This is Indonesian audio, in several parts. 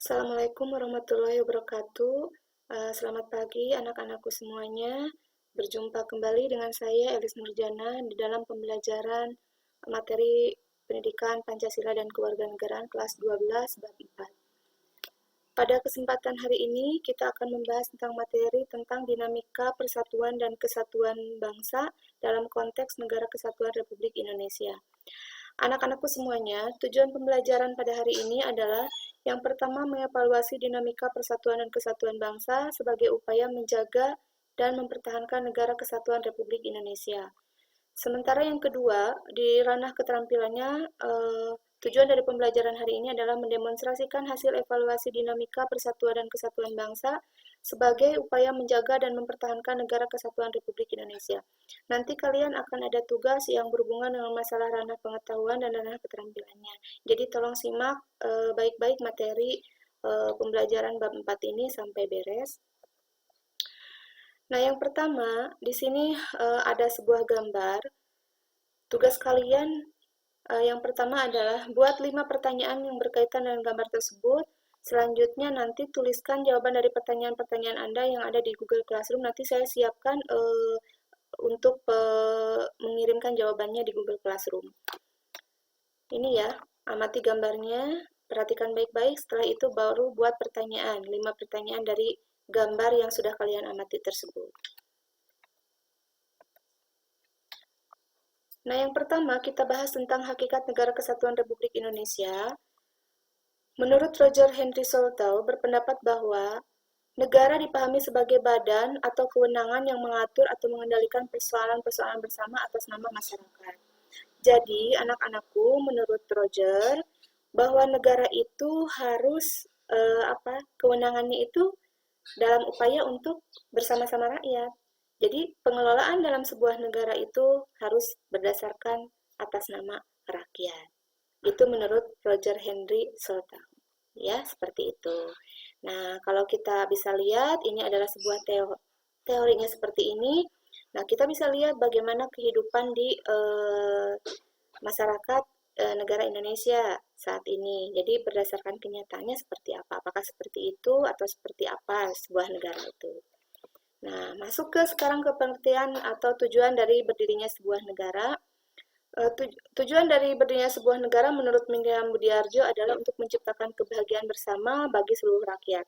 Assalamualaikum warahmatullahi wabarakatuh. Selamat pagi anak-anakku semuanya. Berjumpa kembali dengan saya Elis Nurjana di dalam pembelajaran materi pendidikan Pancasila dan Kewarganegaraan kelas 12 bab 4. Pada kesempatan hari ini kita akan membahas tentang materi tentang dinamika persatuan dan kesatuan bangsa dalam konteks Negara Kesatuan Republik Indonesia. Anak-anakku semuanya, tujuan pembelajaran pada hari ini adalah yang pertama mengevaluasi dinamika persatuan dan kesatuan bangsa sebagai upaya menjaga dan mempertahankan Negara Kesatuan Republik Indonesia. Sementara yang kedua, di ranah keterampilannya, tujuan dari pembelajaran hari ini adalah mendemonstrasikan hasil evaluasi dinamika persatuan dan kesatuan bangsa sebagai upaya menjaga dan mempertahankan Negara Kesatuan Republik Indonesia. Nanti kalian akan ada tugas yang berhubungan dengan masalah ranah pengetahuan dan ranah keterampilannya. Jadi tolong simak baik-baik materi pembelajaran bab 4 ini sampai beres. Nah, yang pertama, di sini ada sebuah gambar. Tugas kalian yang pertama adalah buat 5 pertanyaan yang berkaitan dengan gambar tersebut. Selanjutnya nanti tuliskan jawaban dari pertanyaan-pertanyaan Anda yang ada di Google Classroom. Nanti saya siapkan untuk mengirimkan jawabannya di Google Classroom. Ini ya, amati gambarnya, perhatikan baik-baik, setelah itu baru buat pertanyaan, 5 pertanyaan dari gambar yang sudah kalian amati tersebut. Nah, yang pertama kita bahas tentang hakikat Negara Kesatuan Republik Indonesia. Menurut Roger Henry Soltau berpendapat bahwa negara dipahami sebagai badan atau kewenangan yang mengatur atau mengendalikan persoalan-persoalan bersama atas nama masyarakat. Jadi, anak-anakku, menurut Roger, bahwa negara itu harus kewenangannya itu dalam upaya untuk bersama-sama rakyat. Jadi, pengelolaan dalam sebuah negara itu harus berdasarkan atas nama rakyat. Itu menurut Roger Henry Soltau. Ya, seperti itu. Nah, kalau kita bisa lihat, ini adalah sebuah teorinya seperti ini. Nah, kita bisa lihat bagaimana kehidupan di masyarakat negara Indonesia saat ini. Jadi berdasarkan kenyataannya seperti apa? Apakah seperti itu atau seperti apa sebuah negara itu? Nah, masuk ke sekarang ke pengertian atau tujuan dari berdirinya sebuah negara. Tujuan dari berdirinya sebuah negara menurut Miriam Budiarjo adalah untuk menciptakan kebahagiaan bersama bagi seluruh rakyat.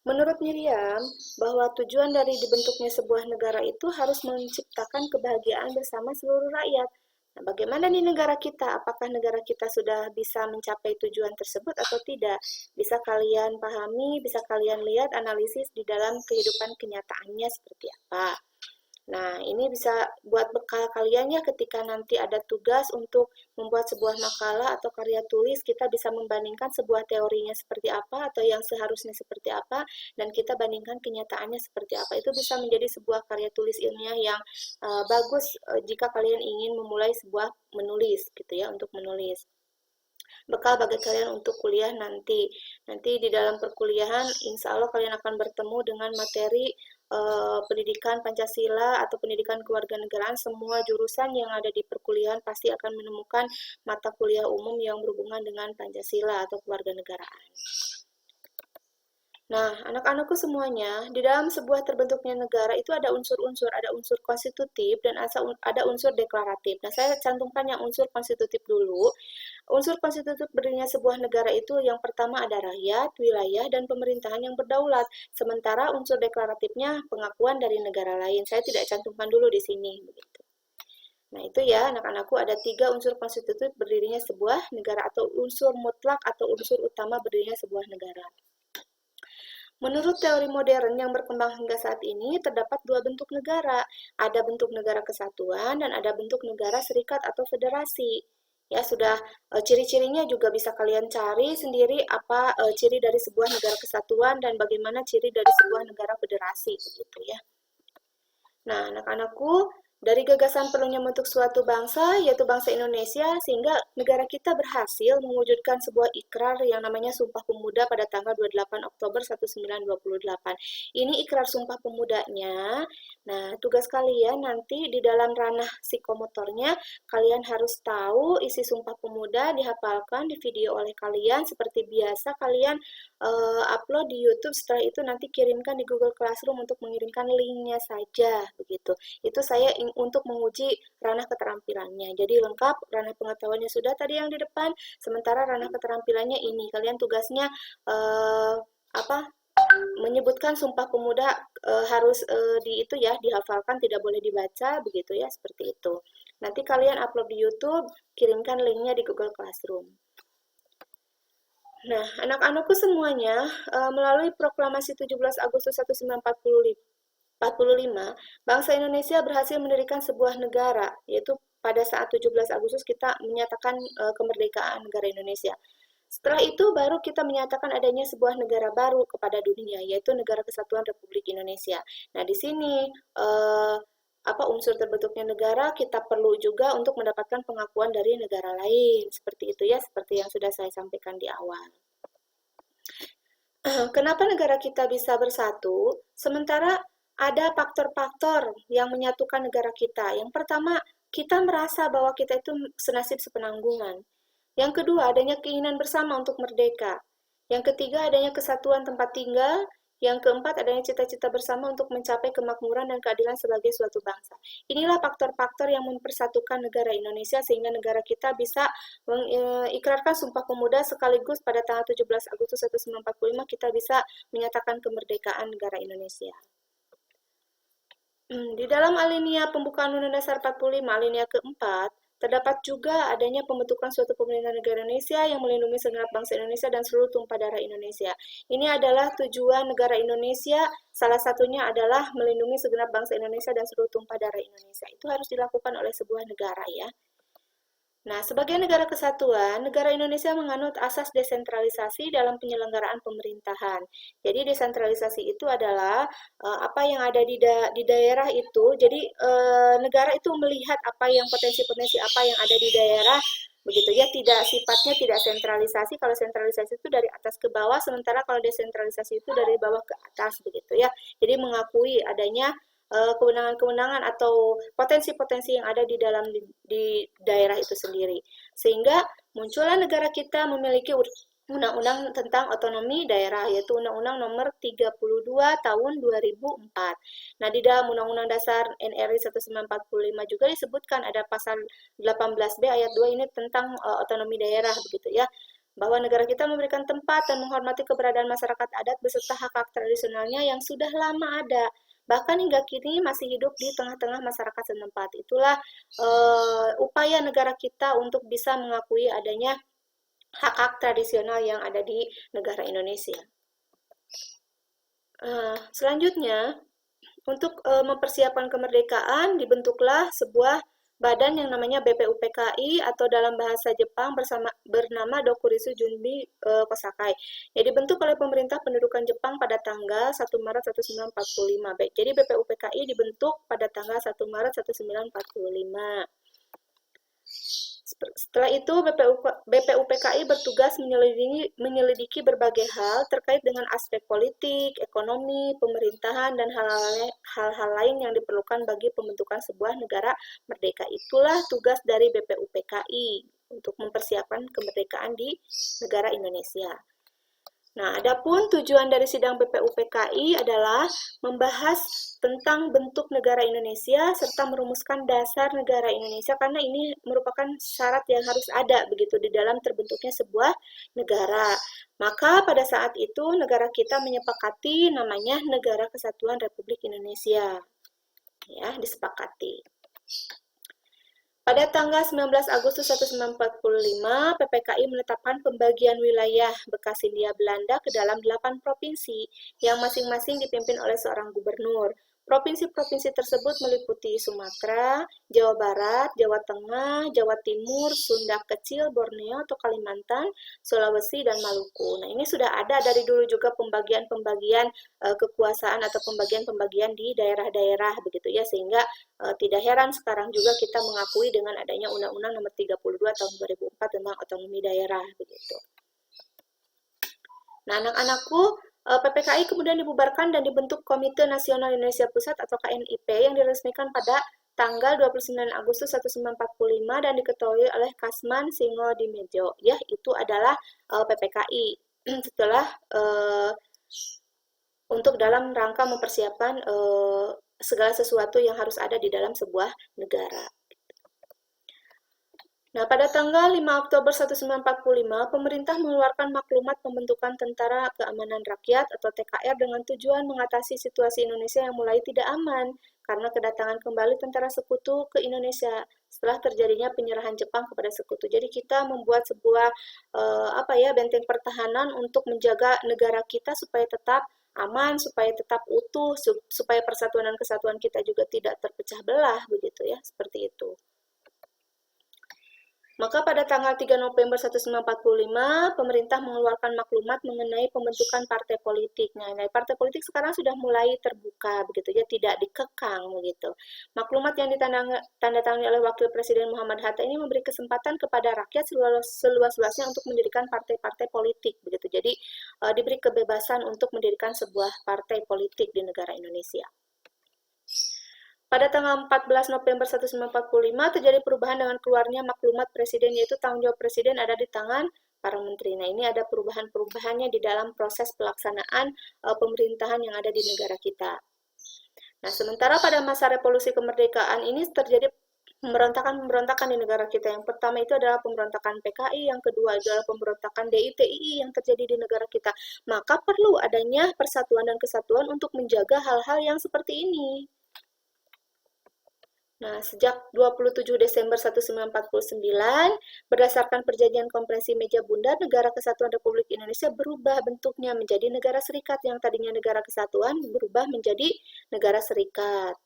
Menurut Miriam, bahwa tujuan dari dibentuknya sebuah negara itu harus menciptakan kebahagiaan bersama seluruh rakyat. Nah, bagaimana di negara kita? Apakah negara kita sudah bisa mencapai tujuan tersebut atau tidak? Bisa kalian pahami, bisa kalian lihat analisis di dalam kehidupan kenyataannya seperti apa. Nah, ini bisa buat bekal kalian ya ketika nanti ada tugas untuk membuat sebuah makalah atau karya tulis, kita bisa membandingkan sebuah teorinya seperti apa atau yang seharusnya seperti apa, dan kita bandingkan kenyataannya seperti apa. Itu bisa menjadi sebuah karya tulis ilmiah yang bagus jika kalian ingin memulai sebuah menulis gitu ya, untuk menulis. Bekal bagi kalian untuk kuliah nanti. Nanti di dalam perkuliahan, insya Allah kalian akan bertemu dengan materi pendidikan Pancasila atau pendidikan kewarganegaraan. Semua jurusan yang ada di perkuliahan pasti akan menemukan mata kuliah umum yang berhubungan dengan Pancasila atau kewarganegaraan. Nah, anak-anakku semuanya, di dalam sebuah terbentuknya negara itu ada unsur-unsur, ada unsur konstitutif dan ada unsur deklaratif. Nah, saya cantumkan yang unsur konstitutif dulu. Unsur konstitutif berdirinya sebuah negara itu yang pertama ada rakyat, wilayah, dan pemerintahan yang berdaulat. Sementara unsur deklaratifnya pengakuan dari negara lain. Saya tidak cantumkan dulu di sini. Begitu. Nah, itu ya anak-anakku ada 3 unsur konstitutif berdirinya sebuah negara atau unsur mutlak atau unsur utama berdirinya sebuah negara. Menurut teori modern yang berkembang hingga saat ini, terdapat 2 bentuk negara. Ada bentuk negara kesatuan dan ada bentuk negara serikat atau federasi. Ya, sudah ciri-cirinya juga bisa kalian cari sendiri apa ciri dari sebuah negara kesatuan dan bagaimana ciri dari sebuah negara federasi begitu ya. Nah, anak-anakku, dari gagasan perlunya membentuk suatu bangsa, yaitu bangsa Indonesia, sehingga negara kita berhasil mewujudkan sebuah ikrar yang namanya Sumpah Pemuda pada tanggal 28 Oktober 1928. Ini ikrar Sumpah Pemudanya. Nah, tugas kalian nanti di dalam ranah psikomotornya, kalian harus tahu isi Sumpah Pemuda, dihafalkan di video oleh kalian, seperti biasa kalian upload di YouTube, setelah itu nanti kirimkan di Google Classroom untuk mengirimkan linknya saja, begitu. Itu saya untuk menguji ranah keterampilannya. Jadi lengkap, ranah pengetahuannya sudah tadi yang di depan, sementara ranah keterampilannya ini. Kalian tugasnya apa? Menyebutkan Sumpah Pemuda harus di itu ya, dihafalkan, tidak boleh dibaca, begitu ya, seperti itu. Nanti kalian upload di YouTube, kirimkan linknya di Google Classroom. Nah, anak-anakku semuanya, melalui proklamasi 17 Agustus 1945, bangsa Indonesia berhasil mendirikan sebuah negara, yaitu pada saat 17 Agustus kita menyatakan kemerdekaan negara Indonesia. Setelah itu baru kita menyatakan adanya sebuah negara baru kepada dunia, yaitu Negara Kesatuan Republik Indonesia. Nah, di sini unsur terbentuknya negara, kita perlu juga untuk mendapatkan pengakuan dari negara lain. Seperti itu ya, seperti yang sudah saya sampaikan di awal. Kenapa negara kita bisa bersatu? Sementara ada faktor-faktor yang menyatukan negara kita. Yang pertama, kita merasa bahwa kita itu senasib sepenanggungan. Yang kedua, adanya keinginan bersama untuk merdeka. Yang ketiga, adanya kesatuan tempat tinggal. Yang keempat, adanya cita-cita bersama untuk mencapai kemakmuran dan keadilan sebagai suatu bangsa. Inilah faktor-faktor yang mempersatukan negara Indonesia sehingga negara kita bisa mengikrarkan Sumpah Pemuda sekaligus pada tanggal 17 Agustus 1945 kita bisa menyatakan kemerdekaan negara Indonesia. Di dalam alinea pembukaan Undang-Undang Dasar 45, alinea keempat, terdapat juga adanya pembentukan suatu pemerintahan negara Indonesia yang melindungi segenap bangsa Indonesia dan seluruh tumpah darah Indonesia. Ini adalah tujuan negara Indonesia, salah satunya adalah melindungi segenap bangsa Indonesia dan seluruh tumpah darah Indonesia. Itu harus dilakukan oleh sebuah negara ya. Nah, sebagai negara kesatuan, negara Indonesia menganut asas desentralisasi dalam penyelenggaraan pemerintahan. Jadi desentralisasi itu adalah apa yang ada di daerah itu. Jadi negara itu melihat apa yang potensi-potensi apa yang ada di daerah, begitu ya. Tidak sifatnya tidak sentralisasi. Kalau sentralisasi itu dari atas ke bawah, sementara kalau desentralisasi itu dari bawah ke atas, begitu ya. Jadi mengakui adanya kewenangan-kewenangan atau potensi-potensi yang ada di dalam di daerah itu sendiri. Sehingga muncullah negara kita memiliki undang-undang tentang otonomi daerah, yaitu Undang-Undang Nomor 32 Tahun 2004. Nah, di dalam Undang-Undang Dasar NRI 1945 juga disebutkan ada pasal 18B ayat 2 ini tentang otonomi daerah, begitu ya, bahwa negara kita memberikan tempat dan menghormati keberadaan masyarakat adat beserta hak-hak tradisionalnya yang sudah lama ada, bahkan hingga kini masih hidup di tengah-tengah masyarakat setempat. Itulah upaya negara kita untuk bisa mengakui adanya hak-hak tradisional yang ada di negara Indonesia. Selanjutnya, untuk mempersiapkan kemerdekaan, dibentuklah sebuah badan yang namanya BPUPKI atau dalam bahasa Jepang bernama Dokuritsu Junbi Kosakai. Ya, dibentuk oleh pemerintah pendudukan Jepang pada tanggal 1 Maret 1945. Jadi BPUPKI dibentuk pada tanggal 1 Maret 1945. Setelah itu, BPUPKI bertugas menyelidiki berbagai hal terkait dengan aspek politik, ekonomi, pemerintahan, dan hal-hal lain yang diperlukan bagi pembentukan sebuah negara merdeka. Itulah tugas dari BPUPKI untuk mempersiapkan kemerdekaan di negara Indonesia. Nah, adapun tujuan dari sidang BPUPKI adalah membahas tentang bentuk negara Indonesia serta merumuskan dasar negara Indonesia karena ini merupakan syarat yang harus ada begitu di dalam terbentuknya sebuah negara. Maka pada saat itu negara kita menyepakati namanya Negara Kesatuan Republik Indonesia. Ya, disepakati. Pada tanggal 19 Agustus 1945, PPKI menetapkan pembagian wilayah bekas Hindia Belanda ke dalam 8 provinsi yang masing-masing dipimpin oleh seorang gubernur. Provinsi-provinsi tersebut meliputi Sumatera, Jawa Barat, Jawa Tengah, Jawa Timur, Sunda Kecil, Borneo atau Kalimantan, Sulawesi, dan Maluku. Nah, ini sudah ada dari dulu juga pembagian-pembagian kekuasaan atau pembagian-pembagian di daerah-daerah begitu ya, sehingga tidak heran sekarang juga kita mengakui dengan adanya Undang-Undang Nomor 32 Tahun 2004 tentang otonomi daerah begitu. Nah, anak-anakku, PPKI kemudian dibubarkan dan dibentuk Komite Nasional Indonesia Pusat atau KNIP yang diresmikan pada tanggal 29 Agustus 1945 dan diketuai oleh Kasman Singodimedjo. Ya, itu adalah PPKI setelah untuk dalam rangka mempersiapkan segala sesuatu yang harus ada di dalam sebuah negara. Nah, pada tanggal 5 Oktober 1945, pemerintah mengeluarkan maklumat pembentukan Tentara Keamanan Rakyat atau TKR dengan tujuan mengatasi situasi Indonesia yang mulai tidak aman karena kedatangan kembali tentara sekutu ke Indonesia setelah terjadinya penyerahan Jepang kepada sekutu. Jadi kita membuat sebuah benteng pertahanan untuk menjaga negara kita supaya tetap aman, supaya tetap utuh, supaya persatuan dan kesatuan kita juga tidak terpecah belah begitu ya, seperti itu. Maka pada tanggal 3 November 1945, pemerintah mengeluarkan maklumat mengenai pembentukan partai politik. Nah, partai politik sekarang sudah mulai terbuka, begitu ya, tidak dikekang, begitu. Maklumat yang ditandatangani oleh Wakil Presiden Muhammad Hatta ini memberi kesempatan kepada rakyat seluas-luasnya untuk mendirikan partai-partai politik, begitu. Jadi, diberi kebebasan untuk mendirikan sebuah partai politik di negara Indonesia. Pada tanggal 14 November 1945 terjadi perubahan dengan keluarnya maklumat presiden, yaitu tanggung jawab presiden ada di tangan para menteri. Nah, ini ada perubahan-perubahannya di dalam proses pelaksanaan pemerintahan yang ada di negara kita. Nah, sementara pada masa revolusi kemerdekaan ini terjadi pemberontakan-pemberontakan di negara kita. Yang pertama itu adalah pemberontakan PKI, yang kedua adalah pemberontakan DITII yang terjadi di negara kita. Maka perlu adanya persatuan dan kesatuan untuk menjaga hal-hal yang seperti ini. Nah, sejak 27 Desember 1949, berdasarkan Perjanjian Konferensi Meja Bundar, Negara Kesatuan Republik Indonesia berubah bentuknya menjadi negara serikat, yang tadinya negara kesatuan berubah menjadi negara serikat.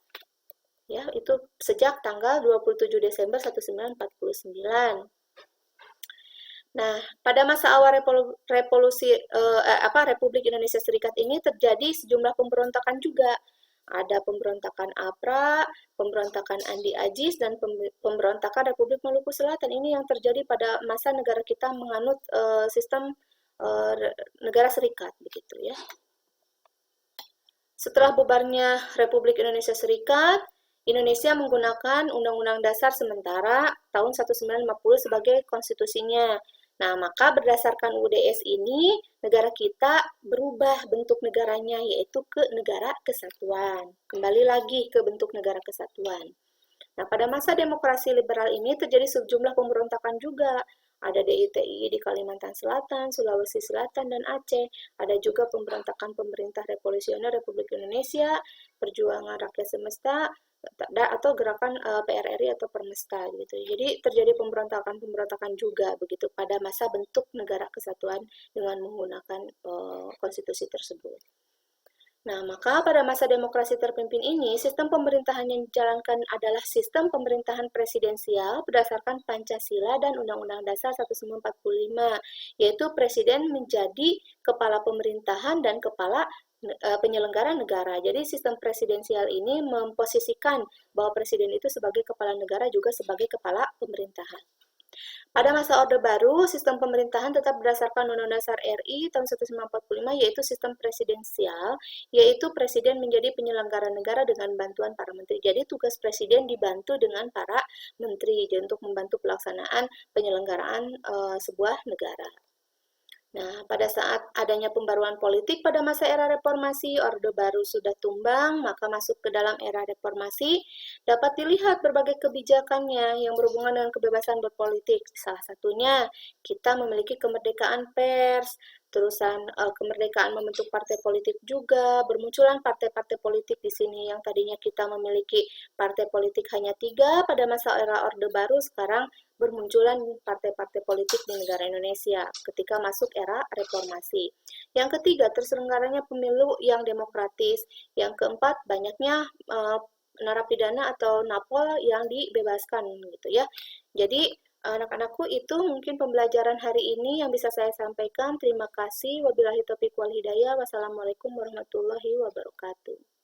Ya, itu sejak tanggal 27 Desember 1949. Nah, pada masa awal Republik Indonesia Serikat ini terjadi sejumlah pemberontakan juga. Ada pemberontakan APRA, pemberontakan Andi Ajis, dan pemberontakan Republik Maluku Selatan. Ini yang terjadi pada masa negara kita menganut sistem negara serikat, begitu ya. Setelah bubarnya Republik Indonesia Serikat, Indonesia menggunakan Undang-Undang Dasar sementara tahun 1950 sebagai konstitusinya. Nah, maka berdasarkan UUDS ini, negara kita berubah bentuk negaranya, yaitu ke negara kesatuan. Kembali lagi ke bentuk negara kesatuan. Nah, pada masa demokrasi liberal ini terjadi sejumlah pemberontakan juga. Ada DITI di Kalimantan Selatan, Sulawesi Selatan, dan Aceh. Ada juga pemberontakan pemerintah revolusioner Republik Indonesia, Perjuangan Rakyat Semesta, atau gerakan PRRI atau Permesta gitu. Jadi terjadi pemberontakan juga begitu pada masa bentuk negara kesatuan dengan menggunakan konstitusi tersebut. Nah, maka pada masa demokrasi terpimpin ini, sistem pemerintahan yang dijalankan adalah sistem pemerintahan presidensial berdasarkan Pancasila dan Undang-Undang Dasar 1945, yaitu presiden menjadi kepala pemerintahan dan kepala penyelenggara negara. Jadi sistem presidensial ini memposisikan bahwa presiden itu sebagai kepala negara juga sebagai kepala pemerintahan. Pada masa Orde Baru, sistem pemerintahan tetap berdasarkan Undang-Undang Dasar RI tahun 1945, yaitu sistem presidensial, yaitu presiden menjadi penyelenggara negara dengan bantuan para menteri. Jadi tugas presiden dibantu dengan para menteri untuk membantu pelaksanaan penyelenggaraan sebuah negara. Nah, pada saat adanya pembaruan politik pada masa era reformasi, Orde Baru sudah tumbang, maka masuk ke dalam era reformasi, dapat dilihat berbagai kebijakannya yang berhubungan dengan kebebasan berpolitik. Salah satunya, kita memiliki kemerdekaan pers, terusan kemerdekaan membentuk partai politik juga, bermunculan partai-partai politik di sini yang tadinya kita memiliki partai politik hanya 3 pada masa era Orde Baru, sekarang bermunculan partai-partai politik di negara Indonesia ketika masuk era reformasi. Yang ketiga, terselenggaranya pemilu yang demokratis. Yang keempat, banyaknya narapidana atau napol yang dibebaskan gitu ya. Jadi anak-anakku itu mungkin pembelajaran hari ini yang bisa saya sampaikan. Terima kasih. Wabillahi taufiq wal hidayah. Wassalamualaikum warahmatullahi wabarakatuh.